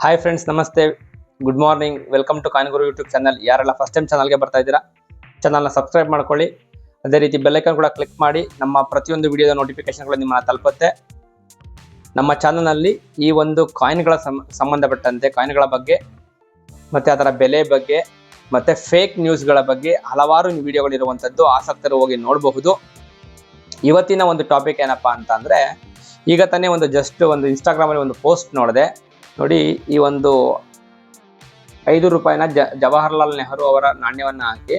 Hi friends, ನಮಸ್ತೆ, good morning. Welcome to Coin Guru YouTube channel. ಯಾರೆಲ್ಲ first time ಚಾನಲ್ಗೆ ಬರ್ತಾ ಇದ್ದೀರಾ, ಚಾನಲ್ನ ಸಬ್ಸ್ಕ್ರೈಬ್ ಮಾಡ್ಕೊಳ್ಳಿ. ಅದೇ ರೀತಿ ಬೆಲ್ ಐಕಾನ್ ಕೂಡ ಕ್ಲಿಕ್ ಮಾಡಿ. ನಮ್ಮ ಪ್ರತಿಯೊಂದು ವಿಡಿಯೋದ ನೋಟಿಫಿಕೇಶನ್ಗಳು ನಿಮ್ಮನ್ನ ತಲುಪುತ್ತೆ. ನಮ್ಮ ಚಾನಲ್ನಲ್ಲಿ ಈ ಒಂದು ಕಾಯಿನ್ಗಳ ಸಂಬಂಧಪಟ್ಟಂತೆ ಕಾಯಿನ್ಗಳ ಬಗ್ಗೆ ಮತ್ತು ಅದರ ಬೆಲೆ ಬಗ್ಗೆ ಮತ್ತು ಫೇಕ್ ನ್ಯೂಸ್ಗಳ ಬಗ್ಗೆ ಹಲವಾರು ವಿಡಿಯೋಗಳಿರುವಂಥದ್ದು. ಆಸಕ್ತರು ಹೋಗಿ ನೋಡಬಹುದು. ಇವತ್ತಿನ ಒಂದು ಟಾಪಿಕ್ ಏನಪ್ಪ ಅಂತ ಅಂದರೆ, ಈಗ ತಾನೇ ಒಂದು ಇನ್ಸ್ಟಾಗ್ರಾಮಲ್ಲಿ ಒಂದು ಪೋಸ್ಟ್ ನೋಡಿದೆ ನೋಡಿ. ಈ ಒಂದು 5 ರೂಪಾಯಿನ ಜವಾಹರ್ಲಾಲ್ ನೆಹರು ಅವರ ನಾಣ್ಯವನ್ನು ಹಾಕಿ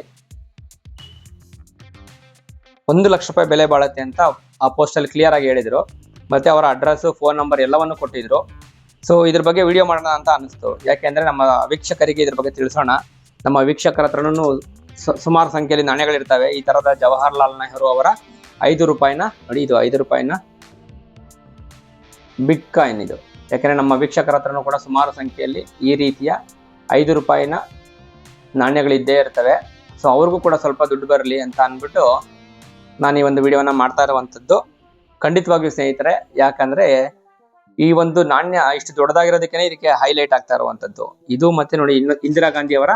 1 ಲಕ್ಷ ರೂಪಾಯಿ ಬೆಲೆ ಬಾಳುತ್ತೆ ಅಂತ ಆ ಪೋಸ್ಟಲ್ಲಿ ಕ್ಲಿಯರ್ ಆಗಿ ಹೇಳಿದರು. ಮತ್ತು ಅವರ ಅಡ್ರೆಸ್ಸು, ಫೋನ್ ನಂಬರ್ ಎಲ್ಲವನ್ನು ಕೊಟ್ಟಿದ್ರು. ಸೊ ಇದ್ರ ಬಗ್ಗೆ ವಿಡಿಯೋ ಮಾಡೋಣ ಅಂತ ಅನಿಸ್ತು. ಯಾಕೆಂದರೆ ನಮ್ಮ ವೀಕ್ಷಕರಿಗೆ ಇದ್ರ ಬಗ್ಗೆ ತಿಳಿಸೋಣ. ನಮ್ಮ ವೀಕ್ಷಕರ ಹತ್ರನೂ ಸುಮಾರು ಸಂಖ್ಯೆಯಲ್ಲಿ ನಾಣ್ಯಗಳಿರ್ತವೆ. ಈ ಥರದ ಜವಾಹರ್ಲಾಲ್ ನೆಹರು ಅವರ 5 ರೂಪಾಯಿನ ನೋಡಿ, ಇದು 5 ರೂಪಾಯಿನ ಬಿಗ್ ಕಾಯಿನ್ ಇದು. ಯಾಕೆಂದರೆ ನಮ್ಮ ವೀಕ್ಷಕರ ಹತ್ರನೂ ಕೂಡ ಸುಮಾರು ಸಂಖ್ಯೆಯಲ್ಲಿ ಈ ರೀತಿಯ 5 ರೂಪಾಯಿನ ನಾಣ್ಯಗಳಿದ್ದೇ ಇರ್ತವೆ. ಸೊ ಅವ್ರಿಗೂ ಕೂಡ ಸ್ವಲ್ಪ ದುಡ್ಡು ಬರಲಿ ಅಂತ ಅಂದ್ಬಿಟ್ಟು ನಾನು ಈ ಒಂದು ವಿಡಿಯೋನ ಮಾಡ್ತಾ ಇರುವಂಥದ್ದು. ಖಂಡಿತವಾಗಿಯೂ ಸ್ನೇಹಿತರೆ, ಯಾಕಂದರೆ ಈ ಒಂದು ನಾಣ್ಯ ಇಷ್ಟು ದೊಡ್ಡದಾಗಿರೋದಕ್ಕೇ ಇದಕ್ಕೆ ಹೈಲೈಟ್ ಆಗ್ತಾ ಇರುವಂಥದ್ದು. ಇದು ಮತ್ತೆ ನೋಡಿ, ಇಂದಿರಾ ಗಾಂಧಿ ಅವರ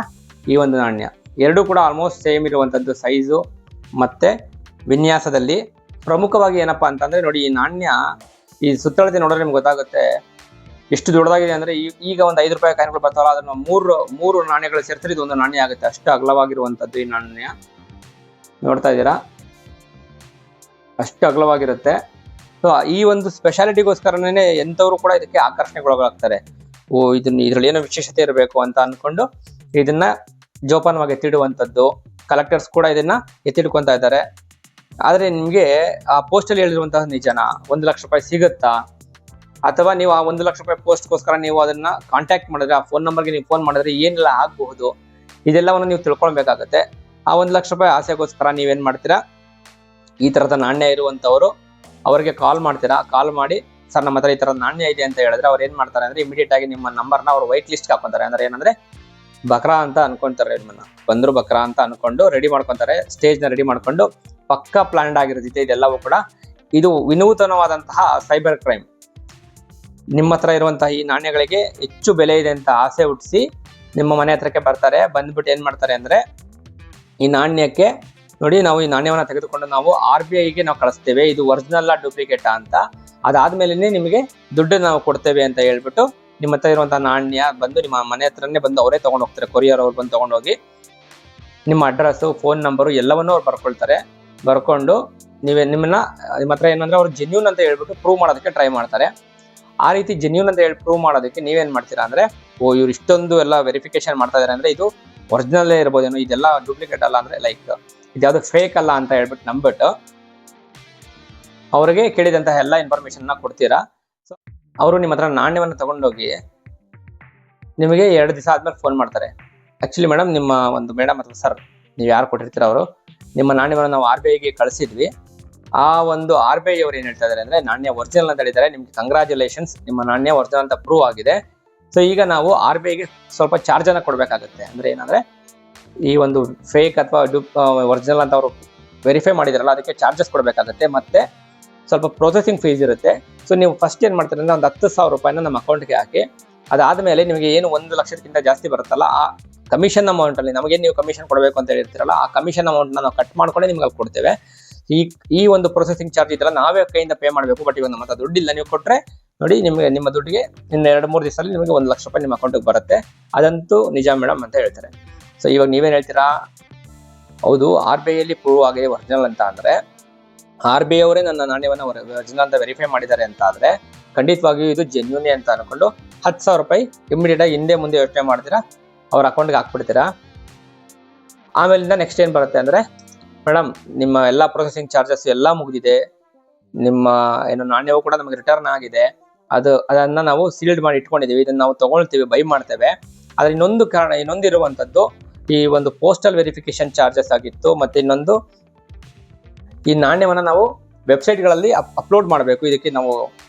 ಈ ಒಂದು ನಾಣ್ಯ ಎರಡೂ ಕೂಡ ಆಲ್ಮೋಸ್ಟ್ ಸೇಮ್ ಇರುವಂಥದ್ದು ಸೈಜು ಮತ್ತು ವಿನ್ಯಾಸದಲ್ಲಿ. ಪ್ರಮುಖವಾಗಿ ಏನಪ್ಪ ಅಂತಂದರೆ ನೋಡಿ, ಈ ನಾಣ್ಯ ಈ ಸುತ್ತಳತೆ ನೋಡಿದ್ರೆ ನಿಮ್ಗೆ ಗೊತ್ತಾಗುತ್ತೆ ಎಷ್ಟು ದೊಡ್ಡದಾಗಿದೆ ಅಂದರೆ. ಈಗ ಒಂದು 5 ರೂಪಾಯಿ ಕಾಯಿನ್ಗಳು ಬರ್ತಾವಲ್ಲ, ಅದನ್ನು ಮೂರು ನಾಣ್ಯಗಳು ಸೇರಿಸಿದ್ರೆ ಇದು ಒಂದು ನಾಣ್ಯ ಆಗುತ್ತೆ. ಅಷ್ಟು ಅಗಲವಾಗಿರುವಂಥದ್ದು ಈ ನಾಣ್ಯ. ನೋಡ್ತಾ ಇದ್ದೀರಾ, ಅಷ್ಟು ಅಗಲವಾಗಿರುತ್ತೆ. ಸೊ ಈ ಒಂದು ಸ್ಪೆಷಾಲಿಟಿಗೋಸ್ಕರನೇ ಎಂಥವರು ಕೂಡ ಇದಕ್ಕೆ ಆಕರ್ಷಣೆಗೊಳಗಾಗ್ತಾರೆ. ಇದರಲ್ಲಿ ಏನೋ ವಿಶೇಷತೆ ಇರಬೇಕು ಅಂತ ಅಂದ್ಕೊಂಡು ಇದನ್ನ ಜೋಪಾನವಾಗಿ ಎತ್ತಿಡುವಂಥದ್ದು. ಕಲೆಕ್ಟರ್ಸ್ ಕೂಡ ಇದನ್ನ ಎತ್ತಿಡ್ಕೊತಾ ಇದ್ದಾರೆ. ಆದರೆ ನಿಮಗೆ ಆ ಪೋಸ್ಟಲ್ಲಿ ಹೇಳಿರುವಂತಹ ನಿಜನಾ, 1 ಲಕ್ಷ ರೂಪಾಯಿ ಸಿಗುತ್ತಾ, ಅಥವಾ ನೀವು ಆ 1 ಲಕ್ಷ ರೂಪಾಯಿ ಪೋಸ್ಟ್ಗೋಸ್ಕರ ನೀವು ಅದನ್ನ ಕಾಂಟ್ಯಾಕ್ಟ್ ಮಾಡಿದ್ರೆ, ಆ ಫೋನ್ ನಂಬರ್ಗೆ ನೀವು ಫೋನ್ ಮಾಡಿದ್ರೆ ಏನೆಲ್ಲ ಆಗಬಹುದು, ಇದೆಲ್ಲವನ್ನು ನೀವು ತಿಳ್ಕೊಳ್ಬೇಕಾಗತ್ತೆ. ಆ 1 ಲಕ್ಷ ರೂಪಾಯಿ ಆಸೆಗೋಸ್ಕರ ನೀವೇನು ಮಾಡ್ತೀರಾ, ಈ ಥರದ ನಾಣ್ಯ ಇರುವಂಥವರು ಅವರಿಗೆ ಕಾಲ್ ಮಾಡ್ತೀರಾ. ಕಾಲ್ ಮಾಡಿ, ಸರ್ ನಮ್ಮ ಹತ್ರ ಈ ಥರದ ನಾಣ್ಯ ಇದೆ ಅಂತ ಹೇಳಿದ್ರೆ ಅವ್ರು ಏನು ಮಾಡ್ತಾರೆ ಅಂದರೆ, ಇಮಿಡಿಯೇಟ್ ಆಗಿ ನಿಮ್ಮ ನಂಬರ್ನ ಅವರು ವೈಟ್ ಲಿಸ್ಟ್ಗೆ ಹಾಕೊತಾರೆ. ಅಂದರೆ ಏನಂದರೆ ಬಕ್ರಾ ಅಂತ ಅನ್ಕೊಂತಾರೆ. ನಿಮ್ಮನ್ನ ಬಂದರು ಬಕ್ರಾ ಅಂತ ಅನ್ಕೊಂಡು ರೆಡಿ ಮಾಡ್ಕೊತಾರೆ. ಸ್ಟೇಜ್ನ ರೆಡಿ ಮಾಡ್ಕೊಂಡು ಪಕ್ಕಾ ಪ್ಲಾನ್ಡ್ ಆಗಿರುತ್ತೆ ಇದೆಲ್ಲವೂ ಕೂಡ. ಇದು ವಿನೂತನವಾದಂತಹ ಸೈಬರ್ ಕ್ರೈಮ್. ನಿಮ್ಮ ಹತ್ರ ಇರುವಂತಹ ಈ ನಾಣ್ಯಗಳಿಗೆ ಹೆಚ್ಚು ಬೆಲೆ ಇದೆ ಅಂತ ಆಸೆ ಹುಟ್ಟಿಸಿ ನಿಮ್ಮ ಮನೆ ಹತ್ರಕ್ಕೆ ಬರ್ತಾರೆ. ಬಂದ್ಬಿಟ್ಟು ಏನು ಮಾಡ್ತಾರೆ ಅಂದರೆ, ಈ ನಾಣ್ಯಕ್ಕೆ ನೋಡಿ, ನಾವು ಈ ನಾಣ್ಯವನ್ನು ತೆಗೆದುಕೊಂಡು ನಾವು RBIಗೆ ನಾವು ಕಳಿಸ್ತೇವೆ, ಇದು ಒರಿಜಿನಲ್ ಡೂಪ್ಲಿಕೇಟಾ ಅಂತ. ಅದಾದ್ಮೇಲೆ ನಿಮಗೆ ದುಡ್ಡು ನಾವು ಕೊಡ್ತೇವೆ ಅಂತ ಹೇಳ್ಬಿಟ್ಟು ನಿಮ್ಮ ಹತ್ರ ಇರುವಂತಹ ನಾಣ್ಯ ಬಂದು ನಿಮ್ಮ ಮನೆ ಹತ್ರನೇ ಬಂದು ಅವರೇ ತೊಗೊಂಡು ಹೋಗ್ತಾರೆ. ಕೊರಿಯರ್ ಅವ್ರು ಬಂದು ತೊಗೊಂಡೋಗಿ ನಿಮ್ಮ ಅಡ್ರೆಸ್ಸು, ಫೋನ್ ನಂಬರು ಎಲ್ಲವನ್ನೂ ಅವ್ರು ಬರ್ಕೊಳ್ತಾರೆ. ಬರ್ಕೊಂಡು ನಿಮ್ಮ ಹತ್ರ ಏನಂದ್ರೆ ಅವ್ರು ಜೆನ್ಯೂನ್ ಅಂತ ಹೇಳ್ಬಿಟ್ಟು ಪ್ರೂವ್ ಮಾಡೋದಕ್ಕೆ ಟ್ರೈ ಮಾಡ್ತಾರೆ. ಆ ರೀತಿ ಜೆನ್ಯೂನ್ ಅಂತ ಹೇಳಿ ಪ್ರೂವ್ ಮಾಡೋದಕ್ಕೆ ನೀವೇನು ಮಾಡ್ತೀರಾ ಅಂದರೆ, ಇವ್ರು ಇಷ್ಟೊಂದು ಎಲ್ಲ ವೆರಿಫಿಕೇಶನ್ ಮಾಡ್ತಾ ಇದ್ದಾರೆ ಅಂದರೆ ಇದು ಒರಿಜಿನಲ್ಲೇ ಇರ್ಬೋದೇನೋ, ಇದೆಲ್ಲ ಡೂಪ್ಲಿಕೇಟ್ ಅಲ್ಲ, ಅಂದರೆ ಲೈಕ್ ಇದ್ಯಾವುದು ಫೇಕ್ ಅಲ್ಲ ಅಂತ ಹೇಳ್ಬಿಟ್ಟು ನಂಬಿಟ್ಟು ಅವರಿಗೆ ಕೇಳಿದಂತಹ ಎಲ್ಲ ಇನ್ಫಾರ್ಮೇಷನ್ನ ಕೊಡ್ತೀರಾ. ಸೊ ಅವರು ನಿಮ್ಮ ಹತ್ರ ನಾಣ್ಯವನ್ನು ತಗೊಂಡೋಗಿ ನಿಮಗೆ 2 ದಿವಸ ಆದ್ಮೇಲೆ ಫೋನ್ ಮಾಡ್ತಾರೆ. ಆ್ಯಕ್ಚುಲಿ ಮೇಡಮ್, ನಿಮ್ಮ ಒಂದು ಮೇಡಮ್ ಅಥವಾ ಸರ್, ನೀವು ಯಾರು ಕೊಟ್ಟಿರ್ತೀರ ಅವರು, ನಿಮ್ಮ ನಾಣ್ಯವನ್ನು ನಾವು RBIಗೆ ಕಳಿಸಿದ್ವಿ. ಆ ಒಂದು RBI ಅವರು ಏನು ಹೇಳ್ತಾ ಇದ್ದಾರೆ ಅಂದರೆ, ನಾಣ್ಯ ಒರಿಜಿನಲ್ ಅಂತ ಹೇಳಿದ್ದಾರೆ, ನಿಮ್ಗೆ ಕಂಗ್ರಾಚುಲೇಷನ್ಸ್, ನಿಮ್ಮ ನಾಣ್ಯ ಒರಿಜಿನಲ್ ಅಂತ ಪ್ರೂವ್ ಆಗಿದೆ. ಸೊ ಈಗ ನಾವು RBIಗೆ ಸ್ವಲ್ಪ ಚಾರ್ಜನ್ನು ಕೊಡಬೇಕಾಗುತ್ತೆ. ಅಂದರೆ ಏನಂದರೆ, ಈ ಒಂದು ಫೇಕ್ ಅಥವಾ ಒರಿಜಿನಲ್ ಅಂತ ಅವರು ವೆರಿಫೈ ಮಾಡಿದಾರಲ್ಲ, ಅದಕ್ಕೆ ಚಾರ್ಜಸ್ ಕೊಡಬೇಕಾಗುತ್ತೆ. ಮತ್ತು ಸ್ವಲ್ಪ ಪ್ರೊಸೆಸಿಂಗ್ ಫೀಸ್ ಇರುತ್ತೆ. ಸೊ ನೀವು ಫಸ್ಟ್ ಏನು ಮಾಡ್ತೀರ ಅಂದರೆ, ಒಂದು 10,000 ರೂಪಾಯಿನ ನಮ್ಮ ಅಕೌಂಟ್ಗೆ ಹಾಕಿ, ಅದಾದಮೇಲೆ ನಿಮಗೆ ಏನು 1 ಲಕ್ಷಕ್ಕಿಂತ ಜಾಸ್ತಿ ಬರುತ್ತಲ್ಲ, ಆ ಕಮಿಷನ್ ಅಮೌಂಟಲ್ಲಿ ನಮಗೇನು ನೀವು ಕಮಿಷನ್ ಕೊಡಬೇಕು ಅಂತ ಹೇಳಿರ್ತೀರಲ್ಲ, ಆ ಕಮಿಷನ್ ಅಮೌಂಟ್ನ ನಾವು ಕಟ್ ಮಾಡ್ಕೊಂಡೆ ನಿಮ್ಗೆ ಅಲ್ಲಿ ಕೊಡ್ತೇವೆ. ಈ ಒಂದು ಪ್ರೊಸೆಸಿಂಗ್ ಚಾರ್ಜ್ ಇದೆಲ್ಲ ನಾವೇ ಕೈಯಿಂದ ಪೇ ಮಾಡಬೇಕು. ಬಟ್ ಇವಾಗ ನಮ್ಮ ಹತ್ರ ದುಡ್ಡಿಲ್ಲ, ನೀವು ಕೊಟ್ಟರೆ ನೋಡಿ ನಿಮ್ಮ ದುಡ್ಡಿಗೆ ಇನ್ನು 2-3 ದಿವಸದಲ್ಲಿ ನಿಮಗೆ 1 ಲಕ್ಷ ರೂಪಾಯಿ ನಿಮ್ಮ ಅಕೌಂಟಿಗೆ ಬರುತ್ತೆ. ಅದಂತೂ ನಿಜ ಮೇಡಮ್ ಅಂತ ಹೇಳ್ತಾರೆ. ಸೊ ಇವಾಗ ನೀವೇನು ಹೇಳ್ತೀರಾ, ಹೌದು RBIಯಲ್ಲಿ ಪ್ರೂವ್ ಆಗಿದೆ ಒರಿಜಿನಲ್ ಅಂತ ಅಂದರೆ, RBI ಅವರೇ ನನ್ನ ನಾಣ್ಯವನ್ನು ಒರಿಜಿನಲ್ ಅಂತ ವೆರಿಫೈ ಮಾಡಿದ್ದಾರೆ ಅಂತ ಆದರೆ ಖಂಡಿತವಾಗಿಯೂ ಇದು ಜೆನ್ಯೂನೇ ಅಂತ ಅಂದ್ಕೊಂಡು 10,000 ರೂಪಾಯಿ ಇಮಿಡಿಯೇಟಾಗಿ ಹಿಂದೆ ಮುಂದೆ ಯೋಚನೆ ಮಾಡ್ತೀರಾ, ಅವ್ರ ಅಕೌಂಟ್ಗೆ ಹಾಕ್ಬಿಡ್ತೀರಾ. ಆಮೇಲಿಂದ ನೆಕ್ಸ್ಟ್ ಏನು ಬರುತ್ತೆ ಅಂದರೆ, ಮೇಡಮ್ ನಿಮ್ಮ ಎಲ್ಲ ಪ್ರೊಸೆಸಿಂಗ್ ಚಾರ್ಜಸ್ ಎಲ್ಲ ಮುಗಿದಿದೆ, ನಿಮ್ಮ ಏನು ನಾಣ್ಯವು ಕೂಡ ನಮಗೆ ರಿಟರ್ನ್ ಆಗಿದೆ, ಅದನ್ನು ನಾವು ಸೀಲ್ಡ್ ಮಾಡಿ ಇಟ್ಕೊಂಡಿದ್ದೀವಿ, ಇದನ್ನು ನಾವು ತೊಗೊಳ್ತೀವಿ, ಬೈ ಮಾಡ್ತೇವೆ. ಆದರೆ ಇನ್ನೊಂದು ಇರುವಂಥದ್ದು ಈ ಒಂದು ಪೋಸ್ಟಲ್ ವೆರಿಫಿಕೇಶನ್ ಚಾರ್ಜಸ್ ಆಗಿತ್ತು. ಮತ್ತು ಇನ್ನೊಂದು, ಈ ನಾಣ್ಯವನ್ನು ನಾವು ವೆಬ್ಸೈಟ್ಗಳಲ್ಲಿ ಅಪ್ಲೋಡ್ ಮಾಡಬೇಕು. ಇದಕ್ಕೆ ನಾವು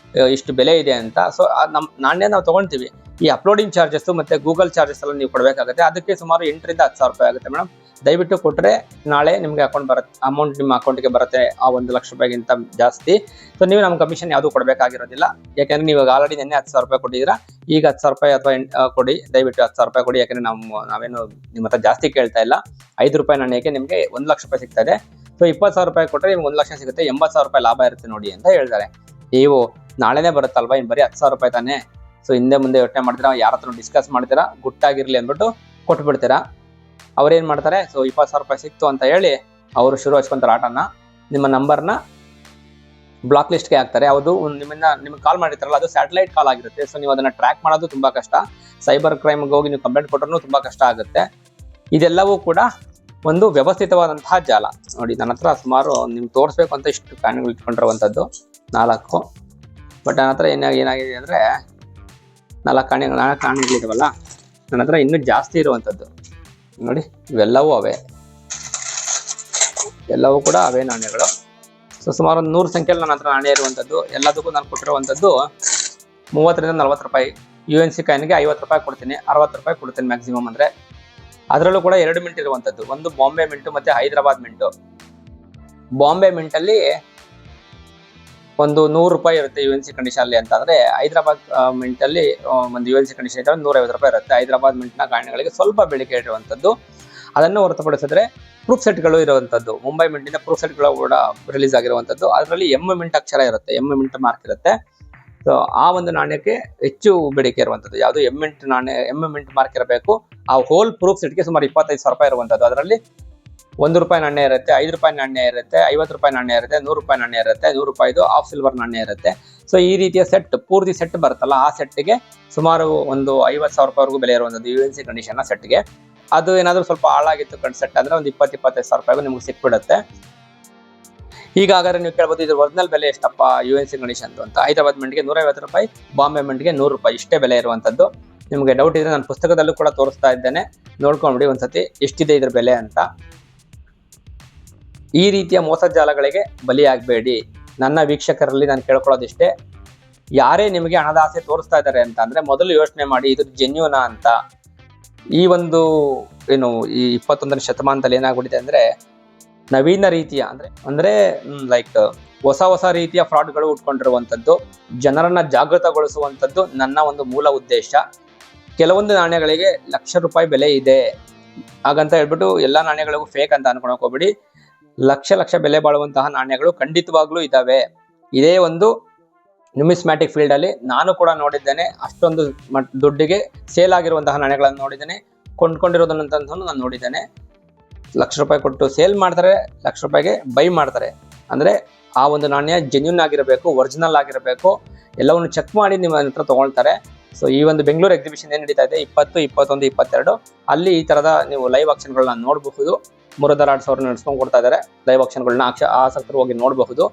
ಇಷ್ಟು ಬೆಲೆ ಇದೆ ಅಂತ. ಸೊ ನಮ್ಮ ನಾಣ್ಯ ನಾವು ತೊಗೊಳ್ತೀವಿ, ಈ ಅಪ್ಲೋಡಿಂಗ್ ಚಾರ್ಜಸ್ ಮತ್ತು ಗೂಗಲ್ ಚಾರ್ಜಸ್ ಎಲ್ಲ ನೀವು ಕೊಡಬೇಕಾಗುತ್ತೆ. ಅದಕ್ಕೆ ಸುಮಾರು 8,000 ರಿಂದ 10,000 ರೂಪಾಯಿ ಆಗುತ್ತೆ ಮೇಡಮ್. ದಯವಿಟ್ಟು ಕೊಟ್ಟರೆ ನಾಳೆ ನಿಮಗೆ ಅಮೌಂಟ್ ನಿಮ್ಮ ಅಕೌಂಟ್ಗೆ ಬರುತ್ತೆ ಆ 1,00,000 ರೂಪಾಯಿಗಿಂತ ಜಾಸ್ತಿ. ಸೊ ನೀವು ನಮ್ಮ ಕಮಿಷನ್ ಯಾವುದು ಕೊಡಬೇಕಾಗಿರೋದಿಲ್ಲ, ಯಾಕೆಂದರೆ ನೀವು ಆಲ್ರೆಡಿ ನೆನ್ನೆ 10,000 ರೂಪಾಯಿ ಕೊಟ್ಟಿದ್ದೀರಾ. ಈಗ 10,000 ರೂಪಾಯಿ ಅಥವಾ ಕೊಡಿ, ದಯವಿಟ್ಟು 10,000 ರೂಪಾಯಿ ಕೊಡಿ. ಯಾಕೆಂದರೆ ನಾವೇನು ನಿಮ್ಮ ಹತ್ರ ಜಾಸ್ತಿ ಕೇಳ್ತಾ ಇಲ್ಲ. 5 ರೂಪಾಯಿ ನಾಣ್ಯಕ್ಕೆ ನಿಮಗೆ 1,00,000 ರೂಪಾಯಿ ಸಿಗ್ತಾ ಇದೆ. ಸೊ 20,000 ರೂಪಾಯಿ ಕೊಟ್ಟರೆ ನಿಮ್ಗೆ 1,00,000 ಸಿಗುತ್ತೆ, 80,000 ರೂಪಾಯಿ ಲಾಭ ಇರುತ್ತೆ ನೋಡಿ ಅಂತ ಹೇಳ್ತಾರೆ. ನೀವು ನಾಳೆನೇ ಬರುತ್ತಲ್ವಾ, ಇನ್ನು ಬರೀ 10,000 ರೂಪಾಯಿ ತಾನೇ. ಸೊ ಹಿಂದೆ ಮುಂದೆ ಯೋಚನೆ ಮಾಡ್ತೀರಾ, ಯಾರ ಹತ್ರ ಡಿಸ್ಕಸ್ ಮಾಡ್ತೀರಾ, ಗುಟ್ಟಾಗಿರ್ಲಿ ಅಂದ್ಬಿಟ್ಟು ಕೊಟ್ಬಿಡ್ತೀರಾ. ಅವ್ರೇನು ಮಾಡ್ತಾರೆ, ಸೊ 20,000 ರೂಪಾಯಿ ಸಿಕ್ತು ಅಂತ ಹೇಳಿ ಅವರು ಶುರು ಹಚ್ಕೊಂತಾರೆ ಆಟನ. ನಿಮ್ಮ ನಂಬರ್ನ ಬ್ಲಾಕ್ ಲಿಸ್ಟ್ಗೆ ಹಾಕ್ತಾರೆ. ಅದು ನಿಮ್ಗೆ ಕಾಲ್ ಮಾಡಿರ್ತಾರಲ್ಲ, ಅದು ಸ್ಯಾಟಲೈಟ್ ಕಾಲ್ ಆಗಿರುತ್ತೆ. ಸೊ ನೀವು ಅದನ್ನು ಟ್ರ್ಯಾಕ್ ಮಾಡೋದು ತುಂಬ ಕಷ್ಟ. ಸೈಬರ್ ಕ್ರೈಮ್ಗೆ ಹೋಗಿ ನೀವು ಕಂಪ್ಲೇಂಟ್ ಕೊಟ್ಟರು ತುಂಬ ಕಷ್ಟ ಆಗುತ್ತೆ. ಇದೆಲ್ಲವೂ ಕೂಡ ಒಂದು ವ್ಯವಸ್ಥಿತವಾದಂತಹ ಜಾಲ. ನೋಡಿ, ನನ್ನ ಹತ್ರ ಸುಮಾರು ನಿಮ್ಗೆ ತೋರಿಸ್ಬೇಕು ಅಂತ ಇಷ್ಟು ಕಾಯಿನ್ಗಳು ಇಟ್ಕೊಂಡಿರುವಂಥದ್ದು 4. ಬಟ್ ನನ್ನ ಹತ್ರ ಏನಾಗಿದೆ ಅಂದರೆ 4 ಕಾಯಿನ್ಗಳಿದಾವಲ್ಲ, ನನ್ನ ಹತ್ರ ಇನ್ನೂ ಜಾಸ್ತಿ ಇರುವಂಥದ್ದು. ನೋಡಿ, ಇವೆಲ್ಲವೂ ಅವೇ, ಎಲ್ಲವೂ ಕೂಡ ಅವೇ ನಾಣ್ಯಗಳು. ಸೊ ಸುಮಾರು 100 ಸಂಖ್ಯೆಯಲ್ಲಿ ನನ್ನ ಹತ್ರ ನಾಣ್ಯ ಇರುವಂಥದ್ದು. ಎಲ್ಲದಕ್ಕೂ ನಾನು ಕೊಟ್ಟಿರುವಂಥದ್ದು 30 ರಿಂದ 40 ರೂಪಾಯಿ. UNC ಕಾಯಿನ್ಗೆ 50 ರೂಪಾಯಿ ಕೊಡ್ತೀನಿ, 60 ರೂಪಾಯಿ ಕೊಡ್ತೀನಿ ಮ್ಯಾಕ್ಸಿಮಮ್. ಅಂದರೆ ಅದರಲ್ಲೂ ಕೂಡ 2 ಮಿಂಟ್ ಇರುವಂಥದ್ದು, ಒಂದು ಬಾಂಬೆ ಮಿಂಟು ಮತ್ತು ಹೈದರಾಬಾದ್ ಮಿಂಟು. ಬಾಂಬೆ ಮಿಂಟಲ್ಲಿ ಒಂದು 100 ರೂಪಾಯಿ ಇರುತ್ತೆ UNC ಕಂಡೀಷನಲ್ಲಿ ಅಂತ. ಅಂದರೆ ಹೈದರಾಬಾದ್ ಮಿಂಟಲ್ಲಿ ಒಂದು UNC ಕಂಡೀಷನ್ ಇದ್ದರೆ 150 ರೂಪಾಯಿ ಇರುತ್ತೆ. ಹೈದರಾಬಾದ್ ಮಿಂಟ್ನ ಕಾಯಿನ್ಗಳಿಗೆ ಸ್ವಲ್ಪ ಬೆಳಿಗ್ಗೆ ಇರುವಂಥದ್ದು. ಅದನ್ನು ಹೊರತುಪಡಿಸಿದ್ರೆ ಪ್ರೂಫ್ ಸೆಟ್ಗಳು ಇರುವಂಥದ್ದು, ಮುಂಬೈ ಮಿಂಟಿನ ಪ್ರೂಫ್ ಸೆಟ್ಗಳು ಕೂಡ ರಿಲೀಸ್ ಆಗಿರುವಂಥದ್ದು. ಅದರಲ್ಲಿ ಮಿಂಟ್ ಅಕ್ಷರ ಇರುತ್ತೆ, ಮಿಂಟ್ ಮಾರ್ಕ್ ಇರುತ್ತೆ. ಸೊ ಆ ಒಂದು ನಾಣ್ಯಕ್ಕೆ ಹೆಚ್ಚು ಬೇಡಿಕೆ ಇರುವಂಥದ್ದು. ಯಾವುದು ಮಿಂಟ್ ಮಾರ್ಕ್ ಇರಬೇಕು. ಆ ಹೋಲ್ ಪ್ರೂಫ್ ಸೆಟ್ಗೆ ಸುಮಾರು 25,000 ರೂಪಾಯಿ ಇರುವಂಥದ್ದು. ಅದರಲ್ಲಿ 1 ರೂಪಾಯಿ ನಾಣ್ಯ ಇರುತ್ತೆ, 5 ರೂಪಾಯಿ ನಾಣ್ಯ ಇರುತ್ತೆ, 50 ರೂಪಾಯಿ ನಾಣ್ಯ ಇರುತ್ತೆ, 100 ರೂಪಾಯಿ ನಾಣ್ಯ ಇರುತ್ತೆ, 100 ರೂಪಾಯಿದು ಆಫ್ ಸಿಲ್ವರ್ ನಾಣ್ಯ ಇರುತ್ತೆ. ಸೊ ಈ ರೀತಿಯ ಸೆಟ್, ಪೂರ್ತಿ ಸೆಟ್ ಬರುತ್ತಲ್ಲ, ಆ ಸೆಟ್ಗೆ ಸುಮಾರು ಒಂದು 50,000 ರೂಪಾಯಿವರೆಗೂ ಬೆಲೆ ಇರುವಂಥದ್ದು UNC ಕಂಡೀಷನ್ನ ಸೆಟ್ಗೆ. ಅದು ಏನಾದರೂ ಸ್ವಲ್ಪ ಹಾಳಾಗಿತ್ತು ಸೆಟ್ ಅಂದರೆ ಒಂದು 20-25,000 ರೂಪಾಯಿಗೂ ನಿಮ್ಗೆ ಸಿಕ್ಬಿಡುತ್ತೆ. ಹೀಗಾದರೆ ನೀವು ಕೇಳ್ಬೋದು, ಇದು ಒರಿಜಿನಲ್ ಬೆಲೆ ಎಷ್ಟಪ್ಪ UNC ಕಂಡೀಷನ್ ಅಂತ. ಹೈದರಾಬಾದ್ ಮಿಂಟ್ಗೆ 150 ರೂಪಾಯಿ, ಬಾಂಬೆ ಮಿಂಟ್ಗೆ 100 ರೂಪಾಯಿ, ಇಷ್ಟೇ ಬೆಲೆ ಇರುವಂಥದ್ದು. ನಿಮಗೆ ಡೌಟ್ ಇದ್ರೆ ನಾನು ಪುಸ್ತಕದಲ್ಲೂ ಕೂಡ ತೋರಿಸ್ತಾ ಇದ್ದೇನೆ, ನೋಡ್ಕೊಂಡ್ಬಿಡಿ ಒಂದ್ಸತಿ ಎಷ್ಟಿದೆ ಇದ್ರ ಬೆಲೆ ಅಂತ. ಈ ರೀತಿಯ ಮೋಸಜಾಲಗಳಿಗೆ ಬಲಿಯಾಗಬೇಡಿ. ನನ್ನ ವೀಕ್ಷಕರಲ್ಲಿ ನಾನು ಕೇಳ್ಕೊಳ್ಳೋದಿಷ್ಟೇ, ಯಾರೇ ನಿಮಗೆ ಹಣದ ಆಸೆ ತೋರಿಸ್ತಾ ಇದ್ದಾರೆ ಅಂತ ಅಂದರೆ ಮೊದಲು ಯೋಚನೆ ಮಾಡಿ, ಇದು ಜೆನ್ಯೂನಾ ಅಂತ. ಈ ಒಂದು ಈ 21ನೇ ಶತಮಾನದಲ್ಲಿ ಏನಾಗ್ಬಿಟ್ಟಿದೆ ಅಂದರೆ, ನವೀನ ರೀತಿಯ ಅಂದರೆ ಲೈಕ್ ಹೊಸ ರೀತಿಯ ಫ್ರಾಡ್ಗಳು ಉಟ್ಕೊಂಡಿರುವಂಥದ್ದು, ಜನರನ್ನ ಜಾಗೃತಗೊಳಿಸುವಂಥದ್ದು ನನ್ನ ಒಂದು ಮೂಲ ಉದ್ದೇಶ. ಕೆಲವೊಂದು ನಾಣ್ಯಗಳಿಗೆ ಲಕ್ಷ ರೂಪಾಯಿ ಬೆಲೆ ಇದೆ ಹಾಗಂತ ಹೇಳ್ಬಿಟ್ಟು ಎಲ್ಲ ನಾಣ್ಯಗಳಿಗೂ ಫೇಕ್ ಅಂತ ಅನ್ಕೊಳಕ್ ಹೋಗ್ಬಿಡಿ. ಲಕ್ಷ ಬೆಲೆ ಬಾಳುವಂತಹ ನಾಣ್ಯಗಳು ಖಂಡಿತವಾಗ್ಲೂ ಇದಾವೆ. ಇದೇ ಒಂದು ನ್ಯೂಮಿಸ್ಮ್ಯಾಟಿಕ್ ಫೀಲ್ಡ್ ಅಲ್ಲಿ ನಾನು ಕೂಡ ನೋಡಿದ್ದೇನೆ. ಅಷ್ಟೊಂದು ದುಡ್ಡಿಗೆ ಸೇಲ್ ಆಗಿರುವಂತಹ ನಾಣ್ಯಗಳನ್ನು ನೋಡಿದ್ದೇನೆ, ಕೊಂಡ್ಕೊಂಡಿರೋದನ್ನಂತ ನಾನು ನೋಡಿದ್ದೇನೆ. ಲಕ್ಷ ರೂಪಾಯಿ ಕೊಟ್ಟು ಸೇಲ್ ಮಾಡ್ತಾರೆ, ಲಕ್ಷ ರೂಪಾಯಿಗೆ ಬೈ ಮಾಡ್ತಾರೆ. ಅಂದರೆ ಆ ಒಂದು ನಾಣ್ಯ ಜೆನ್ಯೂನ್ ಆಗಿರಬೇಕು, ಒರಿಜಿನಲ್ ಆಗಿರಬೇಕು, ಎಲ್ಲವನ್ನು ಚೆಕ್ ಮಾಡಿ ನಿಮ್ಮ ಹತ್ರ ತಗೊಳ್ತಾರೆ. ಸೊ ಈ ಒಂದು ಬೆಂಗಳೂರು ಎಕ್ಸಿಬಿಷನ್ ಏನು ನಡೀತಾ ಇದೆ 20, 21, 22 ಅಲ್ಲಿ ಈ ಥರದ ನೀವು ಲೈವ್ ಆಕ್ಷನ್ಗಳನ್ನ ನೋಡಬಹುದು. ಮುರುದರಾಡ್ ಅವರು ನಡೆಸ್ಕೊಂಡು ಕೊಡ್ತಾ ಇದ್ದಾರೆ ಲೈವ್ ಆಕ್ಷನ್ಗಳನ್ನ. ಆಸಕ್ತರು ಹೋಗಿ ನೋಡಬಹುದು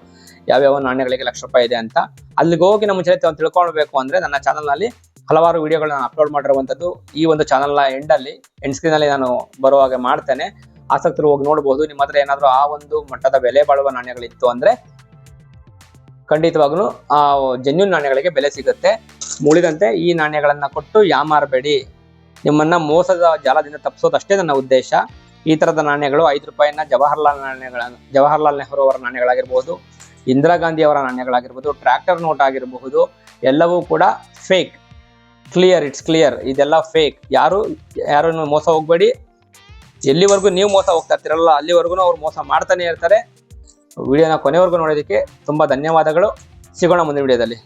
ಯಾವ್ಯಾವ ನಾಣ್ಯಗಳಿಗೆ ಲಕ್ಷ ರೂಪಾಯಿ ಇದೆ ಅಂತ. ಅಲ್ಲಿಗೆ ಹೋಗಿ ನಮ್ಮ ಮುಂಚೆ ತಿಳ್ಕೊಳ್ಬೇಕು ಅಂದರೆ ನನ್ನ ಚಾನಲ್ನಲ್ಲಿ ಹಲವಾರು ವಿಡಿಯೋಗಳನ್ನ ಅಪ್ಲೋಡ್ ಮಾಡಿರುವಂಥದ್ದು. ಈ ಒಂದು ಚಾನಲ್ನ ಎಂಡ್ ಸ್ಕ್ರೀನಲ್ಲಿ ನಾನು ಬರುವಾಗ ಮಾಡ್ತೇನೆ, ಆಸಕ್ತರು ಹೋಗಿ ನೋಡಬಹುದು. ನಿಮ್ಮ ಹತ್ರ ಏನಾದರೂ ಆ ಒಂದು ಮಟ್ಟದ ಬೆಲೆ ಬಾಳುವ ನಾಣ್ಯಗಳಿತ್ತು ಅಂದರೆ ಖಂಡಿತವಾಗ್ಲೂ ಆ ಜೆನ್ಯೂನ್ ನಾಣ್ಯಗಳಿಗೆ ಬೆಲೆ ಸಿಗುತ್ತೆ. ಉಳಿದಂತೆ ಈ ನಾಣ್ಯಗಳನ್ನ ಕೊಟ್ಟು ಯಾಮಾರಬೇಡಿ. ನಿಮ್ಮನ್ನ ಮೋಸದ ಜಾಲದಿಂದ ತಪ್ಪಿಸೋದಷ್ಟೇ ನನ್ನ ಉದ್ದೇಶ. ಈ ತರದ ನಾಣ್ಯಗಳು 5 ರೂಪಾಯಿನ ಜವಾಹರ್ಲಾಲ್ ನೆಹರು ಅವರ ನಾಣ್ಯಗಳಾಗಿರ್ಬೋದು, ಇಂದಿರಾ ಗಾಂಧಿ ಅವರ ನಾಣ್ಯಗಳಾಗಿರ್ಬೋದು, ಟ್ರ್ಯಾಕ್ಟರ್ ನೋಟ್ ಆಗಿರಬಹುದು, ಎಲ್ಲವೂ ಕೂಡ ಫೇಕ್. ಇಟ್ಸ್ ಕ್ಲಿಯರ್, ಇದೆಲ್ಲ ಫೇಕ್. ಯಾರು ಮೋಸ ಹೋಗ್ಬೇಡಿ. ಎಲ್ಲಿವರೆಗೂ ನೀವು ಮೋಸ ಹೋಗ್ತಾ ಇರ್ತೀರಲ್ಲ ಅಲ್ಲಿವರೆಗೂ ಅವ್ರು ಮೋಸ ಮಾಡ್ತಾನೆ ಇರ್ತಾರೆ. ವಿಡಿಯೋನ ಕೊನೆವರೆಗೂ ನೋಡೋದಕ್ಕೆ ತುಂಬಾ ಧನ್ಯವಾದಗಳು. ಸಿಗೋಣ ಮುಂದಿನ ವಿಡಿಯೋದಲ್ಲಿ.